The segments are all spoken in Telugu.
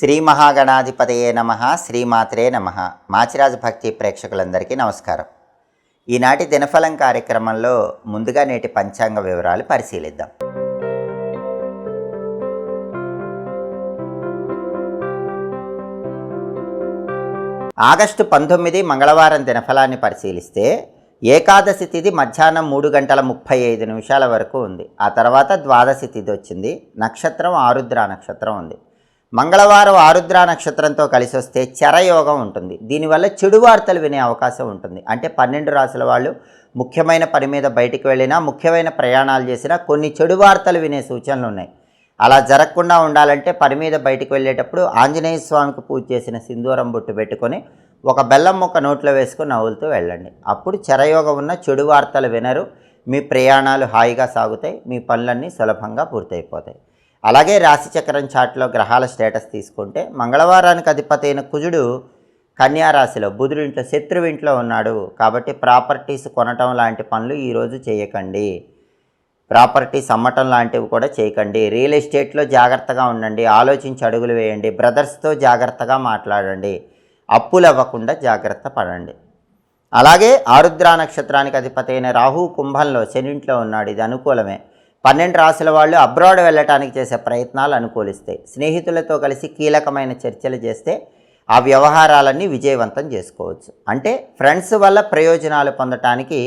శ్రీ మహాగణాధిపతయే నమః. శ్రీమాత్రే నమః. మాచిరాజు భక్తి ప్రేక్షకులందరికీ నమస్కారం. ఈనాటి దినఫలం కార్యక్రమంలో ముందుగా నేటి పంచాంగ వివరాలు పరిశీలిద్దాం. ఆగస్టు 19 మంగళవారం దినఫలాన్ని పరిశీలిస్తే ఏకాదశి తిథి మధ్యాహ్నం 3:35 వరకు ఉంది. ఆ తర్వాత ద్వాదశి తిథి వచ్చింది. నక్షత్రం ఆరుద్ర నక్షత్రం ఉంది. మంగళవారం ఆరుద్ర నక్షత్రంతో కలిసి వస్తే చరయోగం ఉంటుంది. దీనివల్ల చెడు వార్తలు వినే అవకాశం ఉంటుంది. అంటే 12 రాసుల వాళ్ళు ముఖ్యమైన పని మీద బయటికి వెళ్ళినా, ముఖ్యమైన ప్రయాణాలు చేసినా కొన్ని చెడు వార్తలు వినే సూచనలు ఉన్నాయి. అలా జరగకుండా ఉండాలంటే పని మీద బయటికి వెళ్ళేటప్పుడు ఆంజనేయ స్వామికి పూజ చేసిన సింధూరం బొట్టు పెట్టుకొని ఒక బెల్లం ముక్క నోట్లో వేసుకొని నవ్వులుతూ వెళ్ళండి. అప్పుడు చరయోగం ఉన్న చెడు వార్తలు వినరు. మీ ప్రయాణాలు హాయిగా సాగుతాయి. మీ పనులన్నీ సులభంగా పూర్తయిపోతాయి. అలాగే రాశిచక్రం చాట్లో గ్రహాల స్టేటస్ తీసుకుంటే మంగళవారానికి అధిపతి అయిన కుజుడు కన్యారాశిలో, బుధుడింట్లో, శత్రువింట్లో ఉన్నాడు. కాబట్టి ప్రాపర్టీస్ కొనటం లాంటి పనులు ఈరోజు చేయకండి. ప్రాపర్టీస్ అమ్మటం లాంటివి కూడా చేయకండి. రియల్ ఎస్టేట్లో జాగ్రత్తగా ఉండండి. ఆలోచించి అడుగులు వేయండి. బ్రదర్స్తో జాగ్రత్తగా మాట్లాడండి. అప్పులు అవ్వకుండా జాగ్రత్త పడండి. అలాగే ఆరుద్ర నక్షత్రానికి అధిపతి అయిన రాహు కుంభంలో, శనింట్లో ఉన్నాడు. ఇది అనుకూలమే. 12 రాశుల వాళ్ళు అబ్రాడ్ వెళ్ళటానికి చేసే ప్రయత్నాలు అనుకూలిస్తాయి. స్నేహితులతో కలిసి కీలకమైన చర్చలు చేస్తే ఆ వ్యవహారాలన్నీ విజయవంతం చేసుకోవచ్చు. అంటే ఫ్రెండ్స్ వల్ల ప్రయోజనాలు పొందటానికి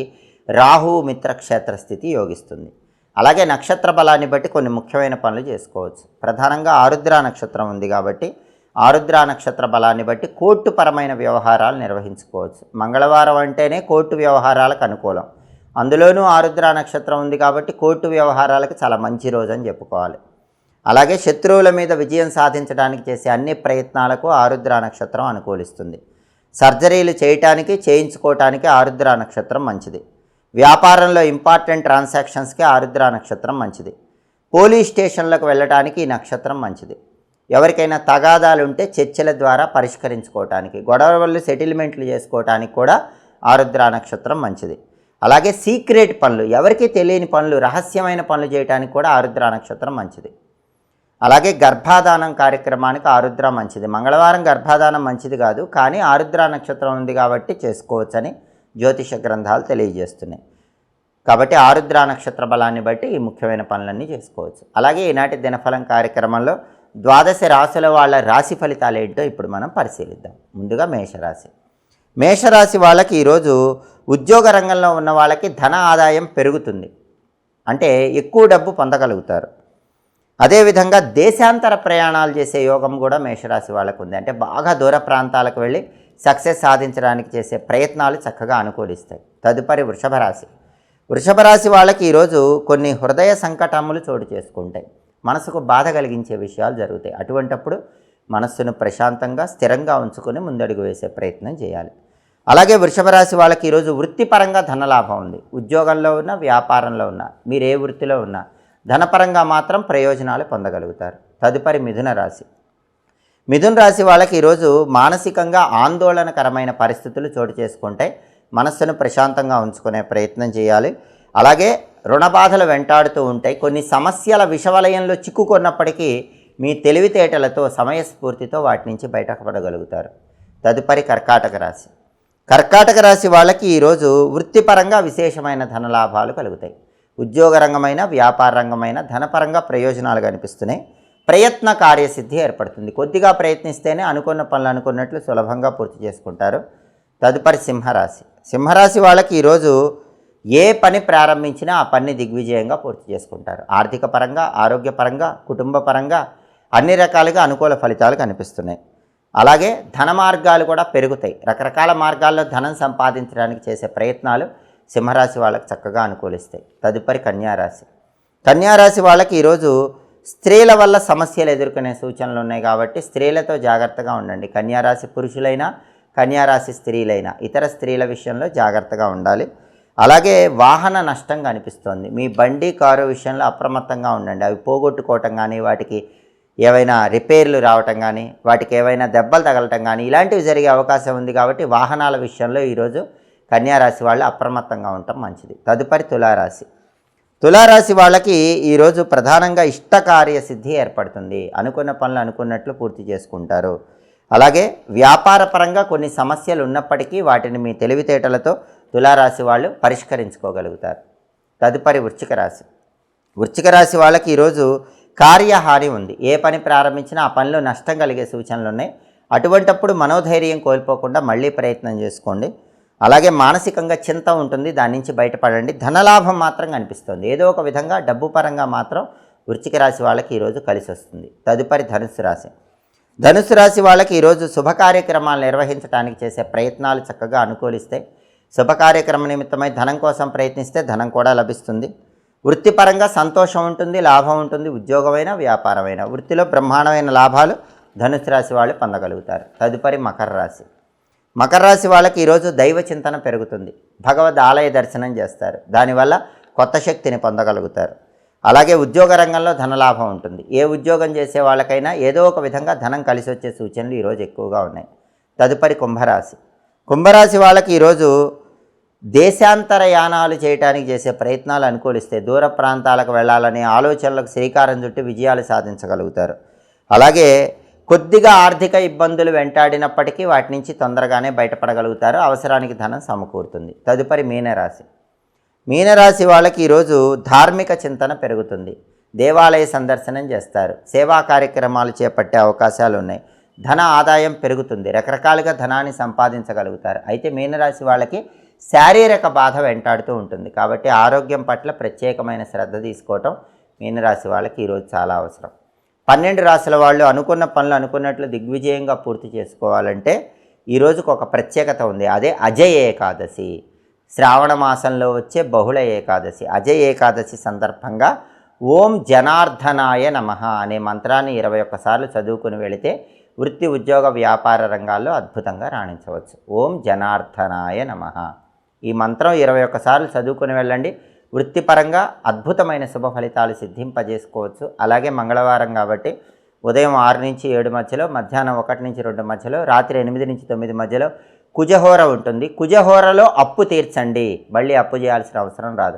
రాహు మిత్రక్షేత్ర స్థితి యోగిస్తుంది. అలాగే నక్షత్ర బలాన్ని బట్టి కొన్ని ముఖ్యమైన పనులు చేసుకోవచ్చు. ప్రధానంగా ఆరుద్ర నక్షత్రం ఉంది కాబట్టి ఆరుద్ర నక్షత్ర బలాన్ని బట్టి కోర్టు పరమైన వ్యవహారాలు నిర్వహించుకోవచ్చు. మంగళవారం అంటేనే కోర్టు వ్యవహారాలకు అనుకూలం. అందులోనూ ఆరుద్ర నక్షత్రం ఉంది కాబట్టి కోర్టు వ్యవహారాలకు చాలా మంచి రోజు అని చెప్పుకోవాలి. అలాగే శత్రువుల మీద విజయం సాధించడానికి చేసే అన్ని ప్రయత్నాలకు ఆరుద్ర నక్షత్రం అనుకూలిస్తుంది. సర్జరీలు చేయటానికి, చేయించుకోవటానికి ఆరుద్ర నక్షత్రం మంచిది. వ్యాపారంలో ఇంపార్టెంట్ ట్రాన్సాక్షన్స్కి ఆరుద్ర నక్షత్రం మంచిది. పోలీస్ స్టేషన్లకు వెళ్ళటానికి ఈ నక్షత్రం మంచిది. ఎవరికైనా తగాదాలు ఉంటే చర్చల ద్వారా పరిష్కరించుకోవటానికి, గొడవలు సెటిల్మెంట్లు చేసుకోవటానికి కూడా ఆరుద్ర నక్షత్రం మంచిది. అలాగే సీక్రెట్ పనులు, ఎవరికీ తెలియని పనులు, రహస్యమైన పనులు చేయడానికి కూడా ఆరుద్ర నక్షత్రం మంచిది. అలాగే గర్భాధానం కార్యక్రమానికి ఆరుద్ర మంచిది. మంగళవారం గర్భాధానం మంచిది కాదు, కానీ ఆరుద్ర నక్షత్రం ఉంది కాబట్టి చేసుకోవచ్చని జ్యోతిష గ్రంథాలు తెలియజేస్తున్నాయి. కాబట్టి ఆరుద్ర నక్షత్ర బలాన్ని బట్టి ఈ ముఖ్యమైన పనులన్నీ చేసుకోవచ్చు. అలాగే ఈనాటి దినఫలం కార్యక్రమంలో ద్వాదశ రాశుల వాళ్ళ రాశి ఫలితాలు ఏంటో ఇప్పుడు మనం పరిశీలిద్దాం. ముందుగా మేషరాశి. మేషరాశి వాళ్ళకి ఈరోజు ఉద్యోగ రంగంలో ఉన్న వాళ్ళకి ధన ఆదాయం పెరుగుతుంది. అంటే ఎక్కువ డబ్బు పొందగలుగుతారు. అదేవిధంగా దేశాంతర ప్రయాణాలు చేసే యోగం కూడా మేషరాశి వాళ్ళకు ఉంది. అంటే బాగా దూర ప్రాంతాలకు వెళ్ళి సక్సెస్ సాధించడానికి చేసే ప్రయత్నాలు చక్కగా అనుకూలిస్తాయి. తదుపరి వృషభ రాశి. వృషభ రాశి వాళ్ళకి ఈరోజు కొన్ని హృదయ సంకటములు చోటు చేసుకుంటాయి. మనసుకు బాధ కలిగించే విషయాలు జరుగుతాయి. అటువంటప్పుడు మనస్సును ప్రశాంతంగా, స్థిరంగా ఉంచుకొని ముందడుగు వేసే ప్రయత్నం చేయాలి. అలాగే వృషభ రాశి వాళ్ళకి ఈరోజు వృత్తిపరంగా ధనలాభం ఉంది. ఉద్యోగంలో ఉన్న, వ్యాపారంలో ఉన్న, మీరు ఏ వృత్తిలో ఉన్నా ధనపరంగా మాత్రం ప్రయోజనాలు పొందగలుగుతారు. తదుపరి మిథున రాశి. మిథున రాశి వాళ్ళకి ఈరోజు మానసికంగా ఆందోళనకరమైన పరిస్థితులు చోటు చేసుకుంటే మనస్సును ప్రశాంతంగా ఉంచుకునే ప్రయత్నం చేయాలి. అలాగే రుణ బాధలు వెంటాడుతూ ఉంటాయి. కొన్ని సమస్యల విషవలయంలో చిక్కుకున్నప్పటికీ మీ తెలివితేటలతో, సమయస్ఫూర్తితో వాటి నుంచి బయటపడగలుగుతారు. తదుపరి కర్కాటక రాశి. కర్కాటక రాశి వాళ్ళకి ఈరోజు వృత్తిపరంగా విశేషమైన ధనలాభాలు కలుగుతాయి. ఉద్యోగ రంగమైన, వ్యాపార రంగమైన ధనపరంగా ప్రయోజనాలు కనిపిస్తున్నాయి. ప్రయత్న కార్యసిద్ధి ఏర్పడుతుంది. కొద్దిగా ప్రయత్నిస్తేనే అనుకున్న పనులు అనుకున్నట్లు సులభంగా పూర్తి చేసుకుంటారు. తదుపరి సింహరాశి. సింహరాశి వాళ్ళకి ఈరోజు ఏ పని ప్రారంభించినా ఆ పనిని దిగ్విజయంగా పూర్తి చేసుకుంటారు. ఆర్థిక పరంగా, ఆరోగ్యపరంగా, కుటుంబ పరంగా అన్ని రకాలుగా అనుకూల ఫలితాలు కనిపిస్తున్నాయి. అలాగే ధన మార్గాలు కూడా పెరుగుతాయి. రకరకాల మార్గాల్లో ధనం సంపాదించడానికి చేసే ప్రయత్నాలు సింహరాశి వాళ్ళకి చక్కగా అనుకూలిస్తాయి. తదుపరి కన్యారాశి. కన్యారాశి వాళ్ళకి ఈరోజు స్త్రీల వల్ల సమస్యలు ఎదుర్కొనే సూచనలు ఉన్నాయి కాబట్టి స్త్రీలతో జాగ్రత్తగా ఉండండి. కన్యారాశి పురుషులైనా, కన్యారాశి స్త్రీలైనా ఇతర స్త్రీల విషయంలో జాగ్రత్తగా ఉండాలి. అలాగే వాహన నష్టం కనిపిస్తోంది. మీ బండి, కారు విషయంలో అప్రమత్తంగా ఉండండి. అవి పోగొట్టుకోవటం కానీ, వాటికి ఏవైనా రిపేర్లు రావటం కానీ, వాటికి ఏవైనా దెబ్బలు తగలటం కానీ ఇలాంటివి జరిగే అవకాశం ఉంది. కాబట్టి వాహనాల విషయంలో ఈరోజు కన్యారాశి వాళ్ళు అప్రమత్తంగా ఉండటం మంచిది. తదుపరి తులారాశి. తులారాశి వాళ్ళకి ఈరోజు ప్రధానంగా ఇష్టకార్య సిద్ధి ఏర్పడుతుంది. అనుకున్న పనులు అనుకున్నట్లు పూర్తి చేసుకుంటారు. అలాగే వ్యాపార పరంగా కొన్ని సమస్యలు ఉన్నప్పటికీ వాటిని మీ తెలివితేటలతో తులారాశి వాళ్ళు పరిష్కరించుకోగలుగుతారు. తదుపరి వృశ్చిక రాశి. వృశ్చిక రాశి వాళ్ళకి ఈరోజు కార్యహాని ఉంది. ఏ పని ప్రారంభించినా ఆ పనిలో నష్టం కలిగే సూచనలు ఉన్నాయి. అటువంటప్పుడు మనోధైర్యం కోల్పోకుండా మళ్ళీ ప్రయత్నం చేసుకోండి. అలాగే మానసికంగా చింత ఉంటుంది, దాని నుంచి బయటపడండి. ధనలాభం మాత్రం కనిపిస్తుంది. ఏదో ఒక విధంగా డబ్బు పరంగా మాత్రం వృశ్చిక రాశి వాళ్ళకి ఈరోజు కలిసి వస్తుంది. తదుపరి ధనుస్సు రాశి. ధనుస్సు రాశి వాళ్ళకి ఈరోజు శుభ కార్యక్రమాలు నిర్వహించడానికి చేసే ప్రయత్నాలు చక్కగా అనుకూలిస్తాయి. శుభ కార్యక్రమ నిమిత్తమై ధనం కోసం ప్రయత్నిస్తే ధనం కూడా లభిస్తుంది. వృత్తిపరంగా సంతోషం ఉంటుంది, లాభం ఉంటుంది. ఉద్యోగమైన వ్యాపారమైన వృత్తిలో బ్రహ్మాండమైన లాభాలు ధనుసు రాశి వాళ్ళు పొందగలుగుతారు. తదుపరి మకర రాశి. మకర రాశి వాళ్ళకి ఈరోజు దైవ చింతన పెరుగుతుంది. భగవద్ ఆలయ దర్శనం చేస్తారు. దానివల్ల కొత్త శక్తిని పొందగలుగుతారు. అలాగే ఉద్యోగ రంగంలో ధనలాభం ఉంటుంది. ఏ ఉద్యోగం చేసే వాళ్ళకైనా ఏదో ఒక విధంగా ధనం కలిసి వచ్చే సూచనలు ఈరోజు ఎక్కువగా ఉన్నాయి. తదుపరి కుంభరాశి. కుంభరాశి వాళ్ళకి ఈరోజు దేశాంతర యానాలు చేయడానికి చేసే ప్రయత్నాలు అనుకూలిస్తే దూర ప్రాంతాలకు వెళ్ళాలనే ఆలోచనలకు శ్రీకారం చుట్టి విజయాలు సాధించగలుగుతారు. అలాగే కొద్దిగా ఆర్థిక ఇబ్బందులు వెంటాడినప్పటికీ వాటి నుంచి తొందరగానే బయటపడగలుగుతారు. అవసరానికి ధనం సమకూరుతుంది. తదుపరి మీనరాశి. మీనరాశి వాళ్ళకి ఈరోజు ధార్మిక చింతన పెరుగుతుంది. దేవాలయ సందర్శనం చేస్తారు. సేవా కార్యక్రమాలు చేపట్టే అవకాశాలు ఉన్నాయి. ధన ఆదాయం పెరుగుతుంది. రకరకాలుగా ధనాన్ని సంపాదించగలుగుతారు. అయితే మీనరాశి వాళ్ళకి శారీరక బాధ వెంటాడుతూ ఉంటుంది. కాబట్టి ఆరోగ్యం పట్ల ప్రత్యేకమైన శ్రద్ధ తీసుకోవటం మీనరాశి వాళ్ళకి ఈరోజు చాలా అవసరం. 12 రాశుల వాళ్ళు అనుకున్న పనులు అనుకున్నట్లు దిగ్విజయంగా పూర్తి చేసుకోవాలంటే ఈరోజుకు ఒక ప్రత్యేకత ఉంది. అదే అజయ ఏకాదశి. శ్రావణ మాసంలో వచ్చే బహుళ ఏకాదశి. అజయ ఏకాదశి సందర్భంగా ఓం జనార్దనాయ నమః అనే మంత్రాన్ని 21 సార్లు చదువుకుని వెళితే వృత్తి ఉద్యోగ వ్యాపార రంగాల్లో అద్భుతంగా రాణించవచ్చు. ఓం జనార్దనాయ నమః ఈ మంత్రం 21 సార్లు చదువుకుని వెళ్ళండి. వృత్తిపరంగా అద్భుతమైన శుభ ఫలితాలు సిద్ధింపజేసుకోవచ్చు. అలాగే మంగళవారం కాబట్టి ఉదయం 6 నుంచి 7 మధ్యలో, మధ్యాహ్నం 1 నుంచి 2 మధ్యలో, రాత్రి 8 నుంచి 9 మధ్యలో కుజహోర ఉంటుంది. కుజహోరలో అప్పు తీర్చండి. మళ్ళీ అప్పు చేయాల్సిన అవసరం రాదు.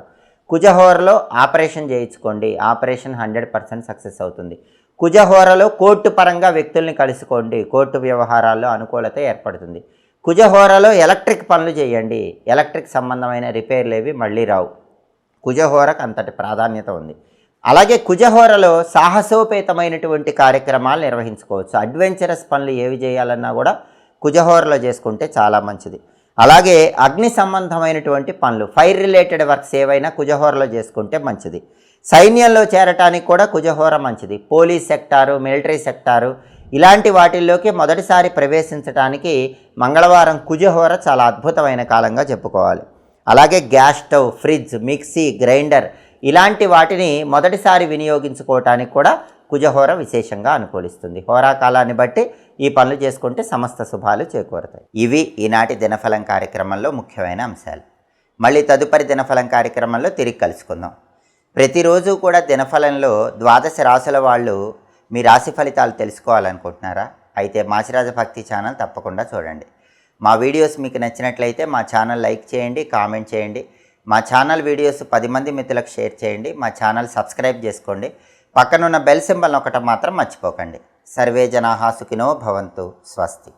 కుజహోరలో ఆపరేషన్ చేయించుకోండి. ఆపరేషన్ 100% సక్సెస్ అవుతుంది. కుజహోరలో కోర్టు పరంగా వ్యక్తుల్ని కలుసుకోండి. కోర్టు వ్యవహారాల్లో అనుకూలత ఏర్పడుతుంది. కుజహోరలో ఎలక్ట్రిక్ పనులు చేయండి. ఎలక్ట్రిక్ సంబంధమైన రిపేర్లు ఏవి మళ్ళీ రావు. కుజహోరకు అంతటి ప్రాధాన్యత ఉంది. అలాగే కుజహోరలో సాహసోపేతమైనటువంటి కార్యక్రమాలు నిర్వహించుకోవచ్చు. అడ్వెంచరస్ పనులు ఏవి చేయాలన్నా కూడా కుజహోరలో చేసుకుంటే చాలా మంచిది. అలాగే అగ్ని సంబంధమైనటువంటి పనులు, ఫైర్ రిలేటెడ్ వర్క్స్ ఏవైనా కుజహోరలో చేసుకుంటే మంచిది. సైన్యంలో చేరటానికి కూడా కుజహోర మంచిది. పోలీస్ సెక్టారు, మిలిటరీ సెక్టారు ఇలాంటి వాటిల్లోకి మొదటిసారి ప్రవేశించడానికి మంగళవారం కుజహోర చాలా అద్భుతమైన కాలంగా చెప్పుకోవాలి. అలాగే gas stove, fridge, mixie, grinder ఇలాంటి వాటిని మొదటిసారి వినియోగించుకోవటానికి కూడా కుజహోర విశేషంగా అనుకూలిస్తుంది. హోరాకాలాన్ని బట్టి ఈ పనులు చేసుకుంటే సమస్త శుభాలు చేకూరుతాయి. ఇవి ఈనాటి దినఫలం కార్యక్రమంలో ముఖ్యమైన అంశాలు. మళ్ళీ తదుపరి దినఫలం కార్యక్రమంలో తిరిగి కలుసుకుందాం. ప్రతిరోజు కూడా దినఫలంలో 12 రాశుల వాళ్ళు మీ రాశి ఫలితాలు తెలుసుకోవాలనుకుంటున్నారా? అయితే మాచిరాజ భక్తి ఛానల్ తప్పకుండా చూడండి. మా వీడియోస్ మీకు నచ్చినట్లయితే మా ఛానల్ లైక్ చేయండి, కామెంట్ చేయండి. మా ఛానల్ వీడియోస్ 10 మంది మిత్రులకు షేర్ చేయండి. మా ఛానల్ సబ్స్క్రైబ్ చేసుకోండి. పక్కనున్న బెల్ సింబల్ నొక్కటం మాత్రం మర్చిపోకండి. సర్వే జనాః సుఖినో భవంతు. స్వస్తి.